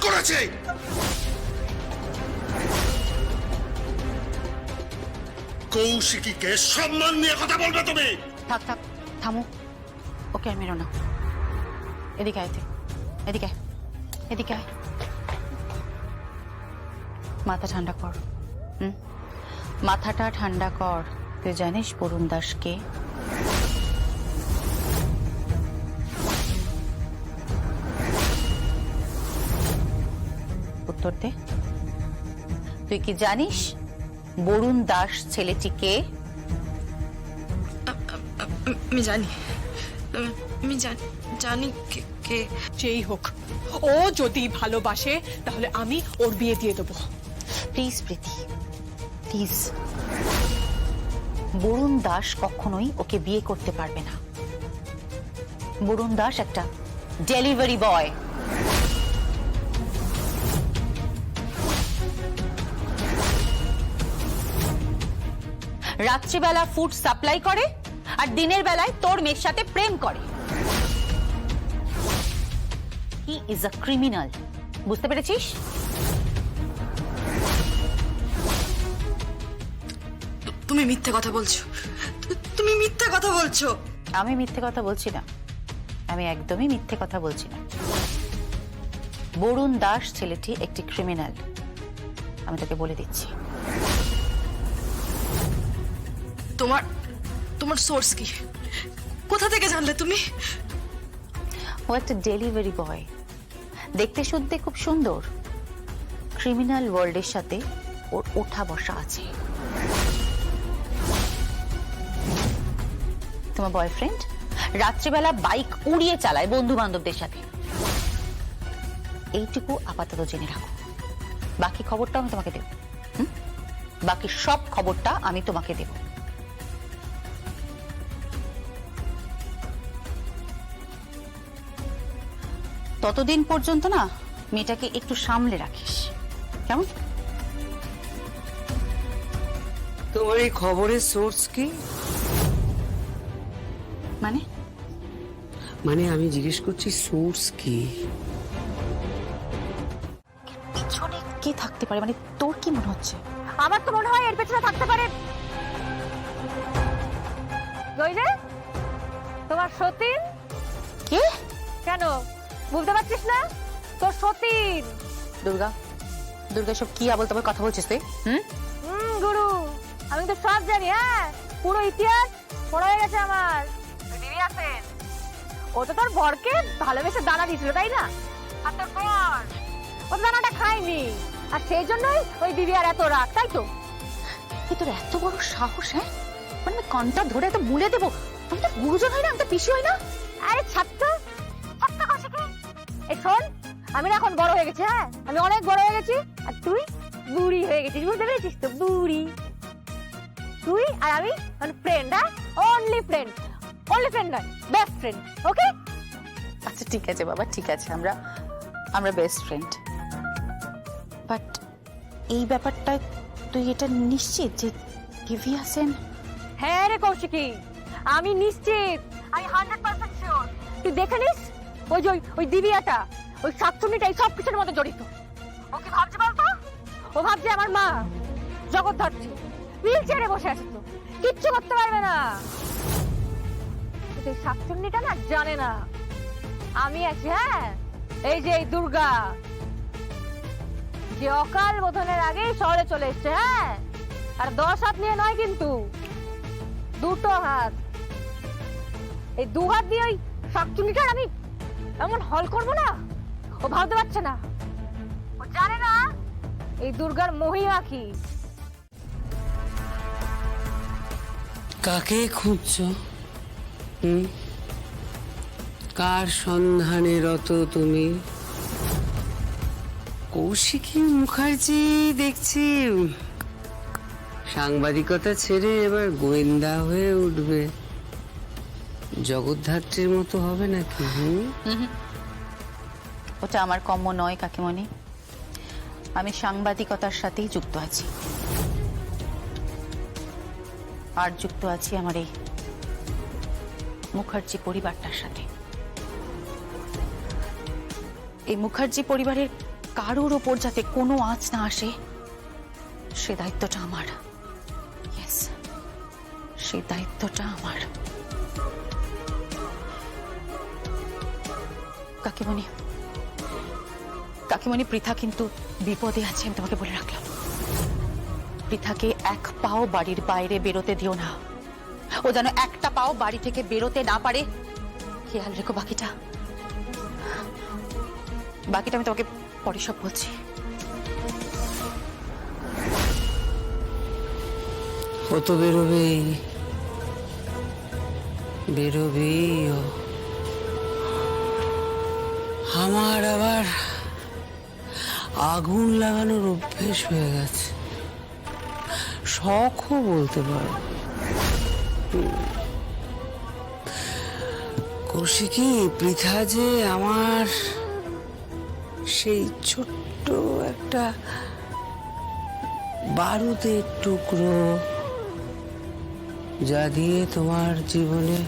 করেছে। কৌশিকীকে সম্মান নিয়ে কথা বলবে তুমি। থাক থাক, থামো, ওকে আর মেরো না। এদিকে আয় তুই, এদিকে আয়, এদিকে আয়। মাথা ঠান্ডা কর। মাথাটা ঠান্ডা কর। তুই জানিস বরুণ দাসকে? উত্তর দে। তুই কি জানিস বরুণ দাস ছেলেটিকে? আমি জানি, আমি জানি কে যেই হোক, ও যদি ভালোবাসে তাহলে আমি ওর বিয়ে দিয়ে দেবো। Please Preeti, please. বরুণ দাস কখনোই ওকে বিয়ে করতে পারবে না। বরুণ দাস একটা ডেলিভারি বয়। রাত্রিবেলা ফুড সাপ্লাই করে আর দিনের বেলায় তোর মেয়ের সাথে প্রেম করে। He is a criminal. বুঝতে পেরেছিস? তুমি মিথ্যে কথা বলছো, তুমি মিথ্যে কথা বলছো। আমি মিথ্যে কথা বলছি না, আমি একদমই মিথ্যে কথা বলছি না। বরুণ দাস ছেলেটি একটি ক্রিমিনাল, আমি তোকে বলে দিচ্ছি। তোমার সোর্স কি? কোথা থেকে জানলে তুমি? ও একটা ডেলিভারি বয়, দেখতে শুনতে খুব সুন্দর। ক্রিমিনাল ওয়ার্ল্ডের সাথে ওর ওঠা বসা আছে। তোমার বয়ফ্রেন্ড রাত্রিবেলা বাইক উড়িয়ে চালায় বন্ধু বান্ধবদের সাথে। এইটুকু আপাতত জেনে রাখো। বাকি খবরটা আমি তোমাকে দেব। বাকি সব খবরটা আমি তোমাকে দেব। ততদিন পর্যন্ত না মেয়েটাকে একটু সামলে রাখিস, কেমন? তোমার এই খবরের সোর্স কি? মানে আমি জিজ্ঞেস করছি সোর্স কি? পিছনে কে থাকতে পারে? মানে তোর কি মনে হচ্ছে? আমার তো মনে হয় এর পেছনে থাকতে পারে নইলে তোমার সতীন। কে? কেন বুঝতে পারছিস না? তোর সতীন। দুর্গা, দুর্গা সব কি আবল তাবল কথা বলছিস তুই? গুরু, আমি তো সব জানি। হ্যাঁ, পুরো ইতিহাস পড়া হয়ে গেছে আমার। দিদি আছেন, ও তো তোর বরকে ভালোবেসে দানা দিয়েছিল, তাই না? আর তোর বর ও দানাটা খায়নি, আর সেই জন্যই ওই দিদি আর এত রাগ, তাই তো? কি তোর এত বড় সাহস? হ্যাঁ, মানে আমি কানটা ধরে এত মুলে দেবো? আমি তো গুরুজন হই না, আমি তো পিসি হই না। আরে ছাত্র ছাত্র কৌশিকী, এই শোন, আমি না এখন বড় হয়ে গেছি। হ্যাঁ, আমি অনেক বড় হয়ে গেছি, আর তুই বুড়ি হয়ে গেছিস। বুঝতে পেরেছিস তো? বুড়ি। তুই আর আমি মানে ফ্রেন্ড। হ্যাঁ, অনলি ফ্রেন্ড। অনলি ফ্রেন্ড নয়, বেস্ট ফ্রেন্ড। ওকে? আচ্ছা ঠিক আছে বাবা, ঠিক আছে, আমরা বেস্ট ফ্রেন্ড। বাট এই ব্যাপারটা তুই এটা নিশ্চিত যে দিব্যা সেন? হ্যাঁ রে কৌশিকী, আমি নিশ্চিত, আমি 100% শিওর। তুই দেখে নিস, ওই যে ওই দিব্যাটা, ওই শাকচুন্নিটাই সব কিছুর মধ্যে জড়িত। ও কি ভাবছে বলতো? ও ভাবছে আমার মা জগদ্ধাত্রী হুইল চেয়ারে বসে আছে, তো কিচ্ছু করতে পারবে না। কিন্তু শাকচুন্নিটা না জানে না আমি আছি। হ্যাঁ, এই যে এই দুর্গা, যে অকাল বোধনের আগেই শহরে চলে এসছে। হ্যাঁ, আর 10 হাত নিয়ে নয় কিন্তু, 2 হাত। এই 2 হাত দিয়ে ওই শাকচুন্নিটার আমি এমন হল করবো না, ও ভাবতে পারছে না। ও জানে না এই দুর্গার মহিমা কি। কাকে খুঁজছো? কার সন্ধানে রত তুমি? কৌশিকী মুখার্জি দেখছি সাংবাদিকতা ছেড়ে এবার গোয়েন্দা হয়ে উঠবে। জগদ্ধাত্রীর মতো হবে নাকি? ওটা আমার কম্য নয় কাকিমণি। আমি সাংবাদিকতার সাথেই যুক্ত আছি, আর যুক্ত আছি আমার এই মুখার্জি পরিবারটার সাথে। এই মুখার্জি পরিবারের কারোর ওপর যাতে কোনো আঁচ না আসে সে দায়িত্বটা আমার। ইয়েস, সেই দায়িত্বটা আমার। কাকিমণি, কাকিমণি, পৃথা কিন্তু বিপদে আছে, আমি তোমাকে বলে রাখলাম। পৃথাকে এক পাও বাড়ির বাইরে বেরোতে দিও না। ও যেন একটা পাও বাড়ি থেকে বেরোতে না পারে, খেয়াল রেখো। বাকিটা আমি তোমাকে পরে সব বলছি। ও তো বেরোবেই ও। আমার আবার আগুন লাগানোর অভ্যেস হয়ে গেছে, শখও বলতে পারো। কৌশিকী, পৃথা যে আমার সেই ছোট্ট একটা বারুদের টুকরো, যা দিয়ে তোমার জীবনে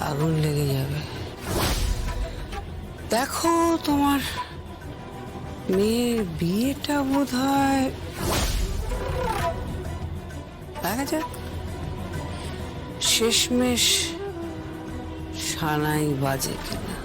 আগুন লেগে যাবে। দেখো, তোমার মেয়ের বিয়েটা বোধ হয় দেখা যাক, শেষমেশ সানাই বাজে কিনা।